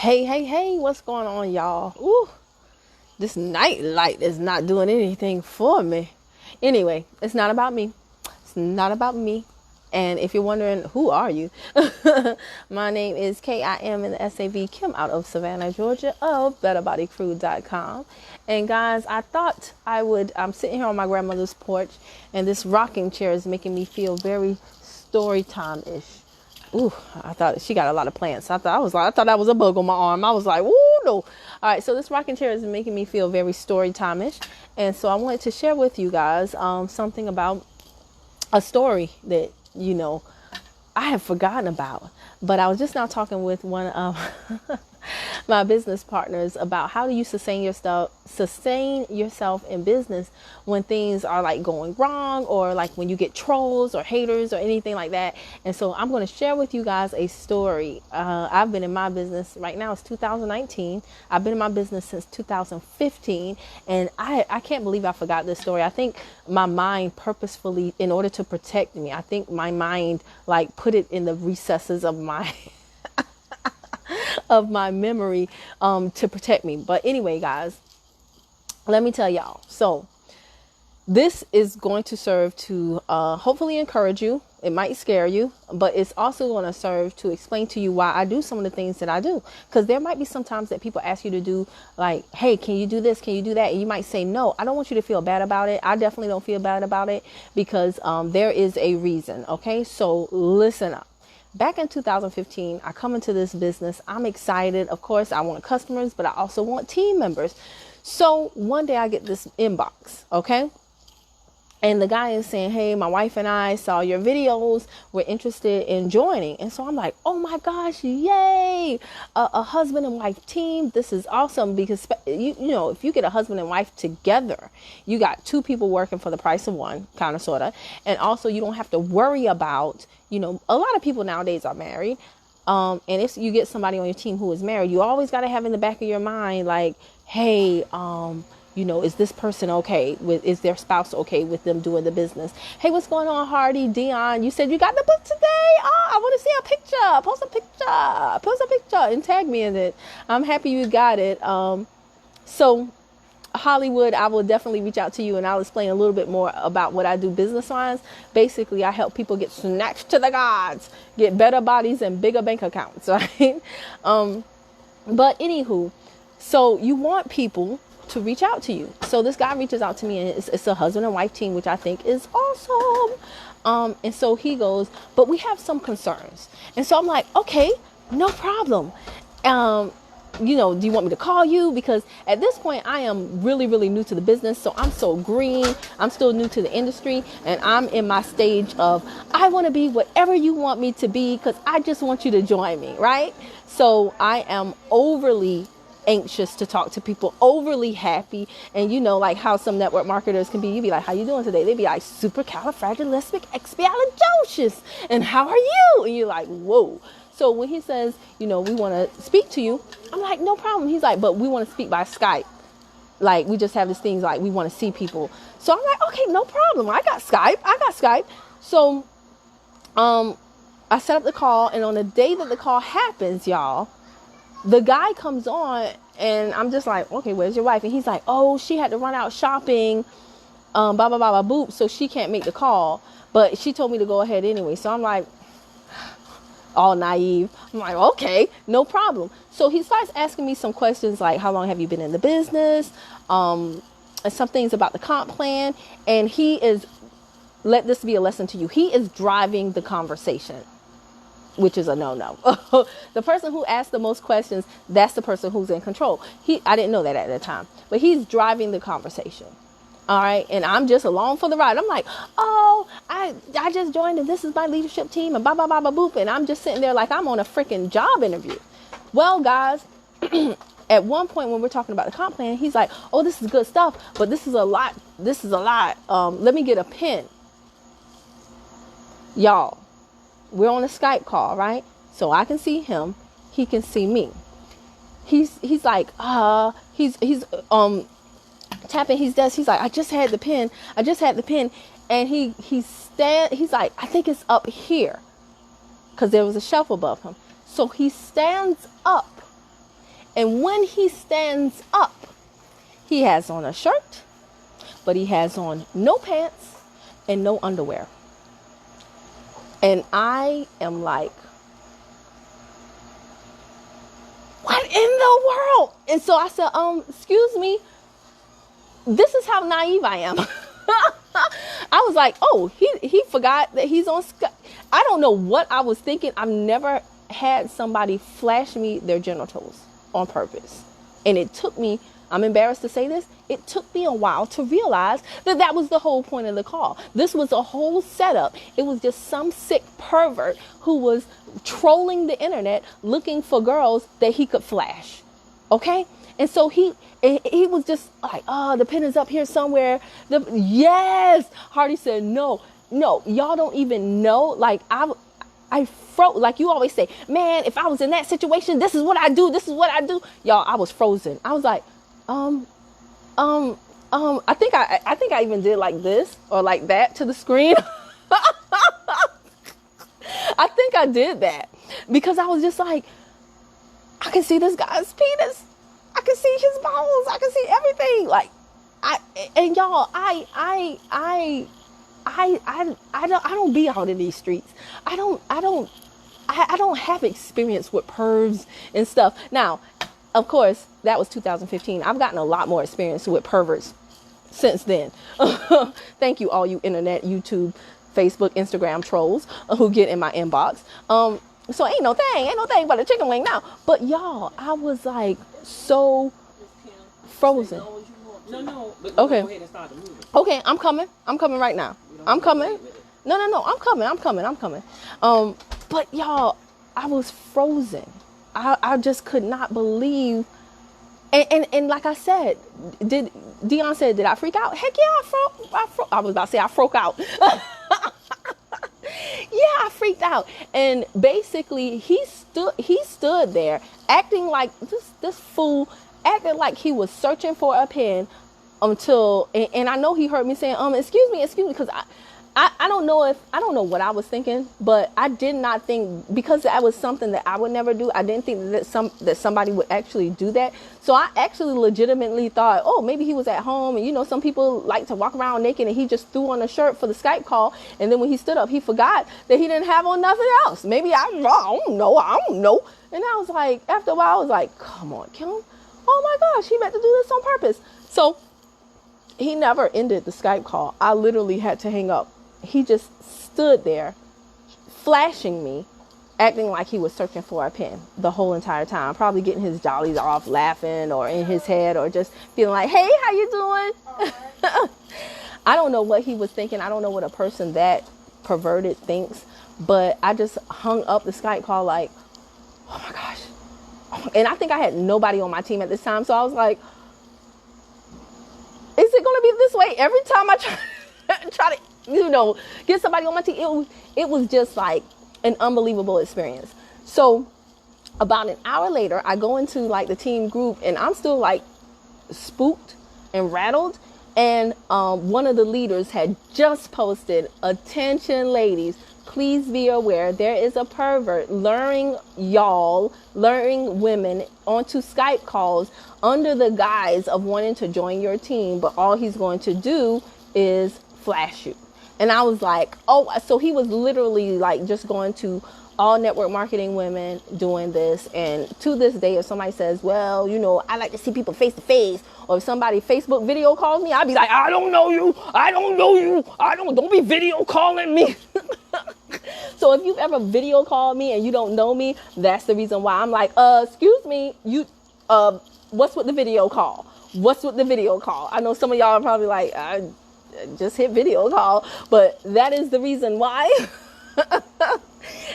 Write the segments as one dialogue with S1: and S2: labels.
S1: Hey, what's going on, y'all? Ooh, this night light is not doing anything for me. Anyway, it's not about me. It's not about me. And if you're wondering, who are you? My name is Kim in the SAV, Kim out of Savannah, Georgia, of BetterBodyCrew.com. And guys, I thought I'm sitting here on my grandmother's porch, and this rocking chair is making me feel very story time-ish. Ooh, I thought she got a lot of plants. I thought that was a bug on my arm. I was like, ooh, no. All right, so this rocking chair is making me feel very story time-ish. And so I wanted to share with you guys something about a story that, I have forgotten about. But I was just now talking with one of my business partners about how do you sustain yourself in business when things are like going wrong, or like when you get trolls or haters or anything like that. And so I'm going to share with you guys a story. I've been in my business right now. It's 2019. I've been in my business since 2015, and I can't believe I forgot this story. I think my mind purposefully, in order to protect me, I think my mind like put it in the recesses of my of my memory to protect me. But anyway, guys, let me tell y'all. So this is going to serve to hopefully encourage you. It might scare you, but it's also going to serve to explain to you why I do some of the things that I do. Because there might be some times that people ask you to do like, hey, can you do this? Can you do that? And you might say, no, I don't want you to feel bad about it. I definitely don't feel bad about it, because there is a reason. Okay, so listen up. Back in 2015, I come into this business. I'm excited. Of course, I want customers, but I also want team members. So one day I get this inbox, okay? And the guy is saying, hey, my wife and I saw your videos. We're interested in joining. And so I'm like, oh my gosh, yay. A husband and wife team. This is awesome, because, you know, if you get a husband and wife together, you got two people working for the price of one, kind of, sort of. And also you don't have to worry about, a lot of people nowadays are married. And if you get somebody on your team who is married, you always got to have in the back of your mind, like, hey, is this person okay is their spouse okay with them doing the business? Hey, what's going on, Hardy, Dion? You said you got the book today. Oh, I want to see a picture. Post a picture and tag me in it. I'm happy you got it. So Hollywood, I will definitely reach out to you, and I'll explain a little bit more about what I do business wise. Basically, I help people get snatched to the gods, get better bodies and bigger bank accounts, right? But anywho, so you want people to reach out to you. So this guy reaches out to me, and it's a husband and wife team, which I think is awesome. And so he goes, but we have some concerns. And so I'm like, okay, no problem. Do you want me to call you? Because at this point I am really, really new to the business. So I'm so green. I'm still new to the industry, and I'm in my stage of, I want to be whatever you want me to be, because I just want you to join me. Right. So I am overly anxious to talk to people, overly happy. And like how some network marketers can be, you be like, how you doing today? They be like, supercalifragilisticexpialidocious, and how are you? And you're like, whoa. So when he says, we want to speak to you, I'm like, no problem. He's like, but we want to speak by Skype. Like, we just have this thing like we want to see people. So I'm like, okay, no problem. I got Skype. So I set up the call, and on the day that the call happens, y'all, the guy comes on, and I'm just like, okay, where's your wife? And he's like, oh, she had to run out shopping, blah, blah, blah, blah, boop. So she can't make the call, but she told me to go ahead anyway. So I'm like, all naive. I'm like, okay, no problem. So he starts asking me some questions like, how long have you been in the business? And some things about the comp plan. And let this be a lesson to you. He is driving the conversation, which is a no-no. The person who asks the most questions, that's the person who's in control. I didn't know that at the time, but he's driving the conversation. All right. And I'm just along for the ride. I'm like, oh, I just joined, and this is my leadership team, and blah, blah, blah, blah, boop. And I'm just sitting there like I'm on a freaking job interview. Well, guys, at one point when we're talking about the comp plan, he's like, oh, this is good stuff, but this is a lot. Let me get a pen. Y'all, we're on a Skype call, right? So I can see him. He can see me. He's like, he's tapping his desk. He's like, I just had the pen. And he's like, I think it's up here, because there was a shelf above him. So he stands up And when he stands up, he has on a shirt, but he has on no pants and no underwear. And I am like, what in the world? And so I said, excuse me, this is how naive I am. I was like, oh, he forgot that he's on Skype. I don't know what I was thinking. I've never had somebody flash me their genitals on purpose. And it took me, I'm embarrassed to say this, it took me a while to realize that that was the whole point of the call. This was a whole setup. It was just some sick pervert who was trolling the internet looking for girls that he could flash. Okay? And so he was just like, oh, the pen is up here somewhere. Yes. Hardy said, no, y'all don't even know. Like I froze. Like you always say, man, if I was in that situation, this is what I do. This is what I do. Y'all, I was frozen. I was like, I think I even did like this or like that to the screen. I think I did that because I was just like, I can see this guy's penis. I can see his balls. I can see everything. Like, I don't be out in these streets. I don't have experience with pervs and stuff. Now, of course, that was 2015. I've gotten a lot more experience with perverts since then. Thank you, all you internet, YouTube, Facebook, Instagram trolls who get in my inbox. So ain't no thing but a chicken wing now. But y'all, I was like so frozen.
S2: No.
S1: Okay.
S2: Go ahead and start the movie.
S1: Okay, I'm coming right now. I'm coming. No, I'm coming. But y'all, I was frozen. I just could not believe. And like I said, Dion said, did I freak out? Heck yeah, I was about to say I froke out. Yeah, I freaked out. And basically he stood there acting like this fool, acting like he was searching for a pen until, and I know he heard me saying, excuse me, because I don't know what I was thinking, but I did not think, because that was something that I would never do. I didn't think that somebody would actually do that. So I actually legitimately thought, oh, maybe he was at home, and some people like to walk around naked, and he just threw on a shirt for the Skype call, and then when he stood up, he forgot that he didn't have on nothing else. Maybe I don't know. And I was like, after a while, I was like, come on, Kim. Oh my gosh, he meant to do this on purpose. So he never ended the Skype call. I literally had to hang up. He just stood there flashing me, acting like he was searching for a pen the whole entire time, probably getting his jollies off, laughing, or in his head, or just feeling like, hey, how you doing? I don't know what he was thinking. I don't know what a person that perverted thinks, but I just hung up the Skype call like, oh my gosh. And I think I had nobody on my team at this time. So I was like, is it going to be this way every time I try to get somebody on my team? It was just like an unbelievable experience. So about an hour later, I go into like the team group, and I'm still like spooked and rattled. And one of the leaders had just posted, attention ladies, please be aware, there is a pervert luring women onto Skype calls under the guise of wanting to join your team, but all he's going to do is flash you. And I was like, oh, so he was literally like just going to all network marketing women doing this. And to this day, if somebody says, well, I like to see people face to face, or if somebody Facebook video calls me, I'd be like, I don't know you. Don't be video calling me. So if you've ever video called me and you don't know me, that's the reason why I'm like, excuse me, what's with the video call? I know some of y'all are probably like, I just hit video call, but that is the reason why.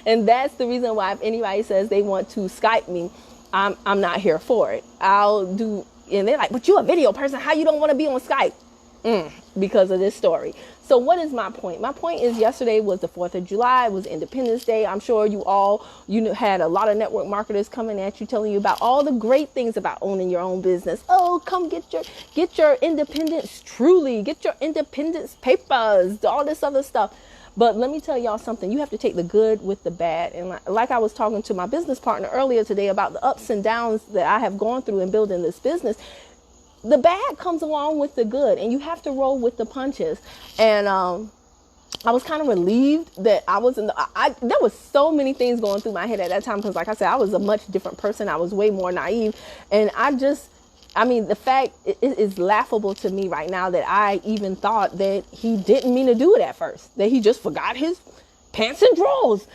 S1: And that's the reason why if anybody says they want to Skype me, I'm not here for it. And they're like, but you a video person, how you don't want to be on Skype? Because of this story. So what is my point? My point is, yesterday was the 4th of July. It was Independence Day. I'm sure you all, had a lot of network marketers coming at you, telling you about all the great things about owning your own business. Oh, come get your independence truly, get your independence papers, all this other stuff. But let me tell y'all something. You have to take the good with the bad. And like I was talking to my business partner earlier today about the ups and downs that I have gone through in building this business. The bad comes along with the good, and you have to roll with the punches. And I was kind of relieved that I was there was so many things going through my head at that time, because like I said, I was a much different person. I was way more naive. And the fact is laughable to me right now that I even thought that he didn't mean to do it at first, that he just forgot his pants and drawers.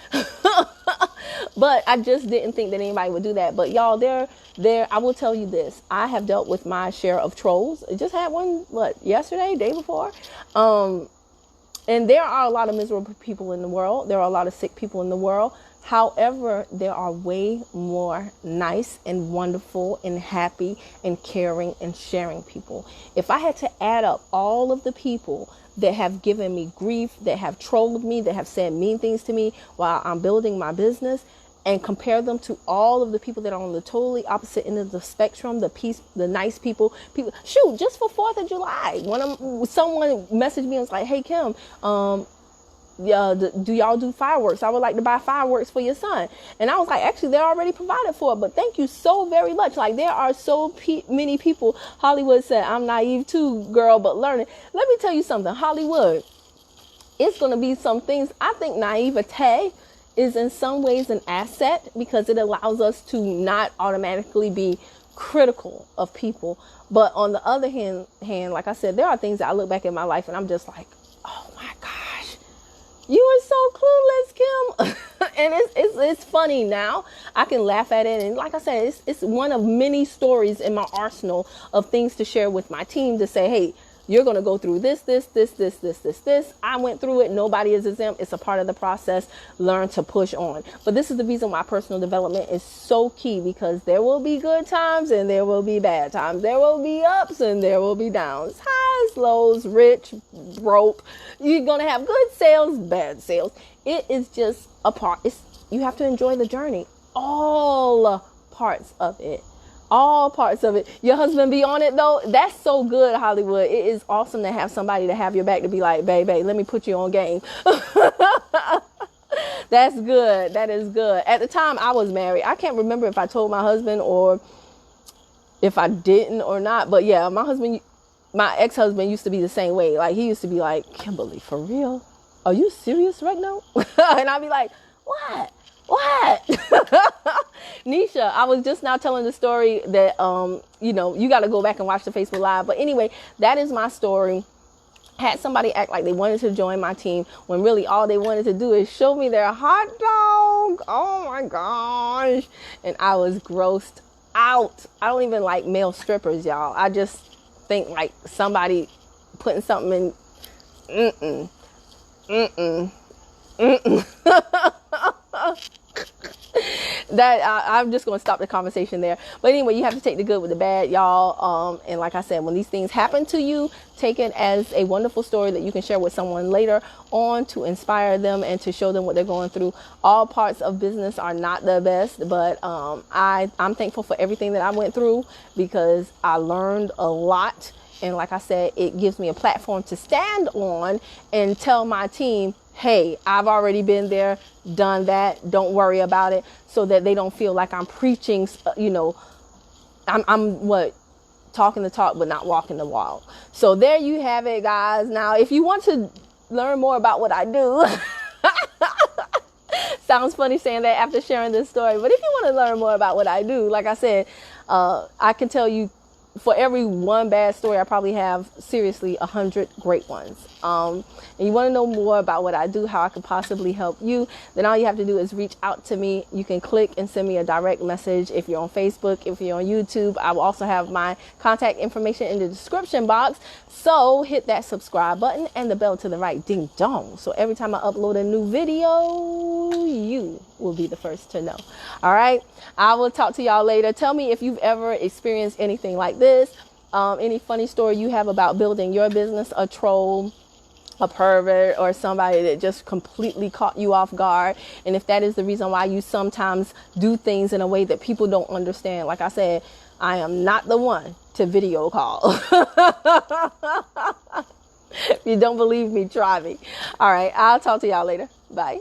S1: But I just didn't think that anybody would do that. But y'all, I will tell you this. I have dealt with my share of trolls. I just had one, yesterday, day before. And there are a lot of miserable people in the world. There are a lot of sick people in the world. However, there are way more nice and wonderful and happy and caring and sharing people. If I had to add up all of the people that have given me grief, that have trolled me, that have said mean things to me while I'm building my business, and compare them to all of the people that are on the totally opposite end of the spectrum, the nice people, shoot, just for 4th of July, someone messaged me and was like, hey, Kim, do y'all do fireworks? I would like to buy fireworks for your son. And I was like, actually, they're already provided for, but thank you so very much. Like, there are so many people. Hollywood said, I'm naive too, girl, but learning. Let me tell you something, Hollywood, it's going to be some things. I think naivete is in some ways an asset, because it allows us to not automatically be critical of people. But on the other hand, like I said, there are things that I look back at my life and I'm just like, oh my gosh, you are so clueless, Kim. And it's funny now. I can laugh at it. And like I said, it's one of many stories in my arsenal of things to share with my team, to say, hey, you're going to go through this. I went through it. Nobody is exempt. It's a part of the process. Learn to push on. But this is the reason why personal development is so key, because there will be good times and there will be bad times. There will be ups and there will be downs, highs, lows, rich, broke. You're going to have good sales, bad sales. It is just a part. You have to enjoy the journey. All parts of it. All parts of it. Your husband be on it though. That's so good, Hollywood. It is awesome to have somebody to have your back, to be like, baby, let me put you on game. That's good. That is good. At the time I was married, I can't remember if I told my husband or if I didn't or not. But yeah, my ex-husband used to be the same way. Like, he used to be like, Kimberly, for real? Are you serious right now? And I'd be like, what? Nisha, I was just now telling the story that, you got to go back and watch the Facebook Live. But anyway, that is my story. Had somebody act like they wanted to join my team when really all they wanted to do is show me their hot dog. Oh my gosh. And I was grossed out. I don't even like male strippers, y'all. I just think like somebody putting something in. I'm just going to stop the conversation there. But anyway, you have to take the good with the bad, y'all. And like I said, when these things happen to you, take it as a wonderful story that you can share with someone later on, to inspire them and to show them what they're going through. All parts of business are not the best, but I'm thankful for everything that I went through, because I learned a lot. And like I said, it gives me a platform to stand on and tell my team, hey, I've already been there, done that. Don't worry about it, so that they don't feel like I'm preaching, I'm talking the talk, but not walking the walk. So there you have it, guys. Now, if you want to learn more about what I do, sounds funny saying that after sharing this story, but if you want to learn more about what I do, like I said, I can tell you, for every one bad story, I probably have seriously 100 great ones. And you want to know more about what I do, how I could possibly help you, then all you have to do is reach out to me. You can click and send me a direct message if you're on Facebook, if you're on YouTube. I will also have my contact information in the description box. So hit that subscribe button and the bell to the right, ding dong. So every time I upload a new video, you will be the first to know. All right. I will talk to y'all later. Tell me if you've ever experienced anything like this. Any funny story you have about building your business, a troll, a pervert, or somebody that just completely caught you off guard. And if that is the reason why you sometimes do things in a way that people don't understand. Like I said, I am not the one to video call. If you don't believe me, try me. All right. I'll talk to y'all later. Bye.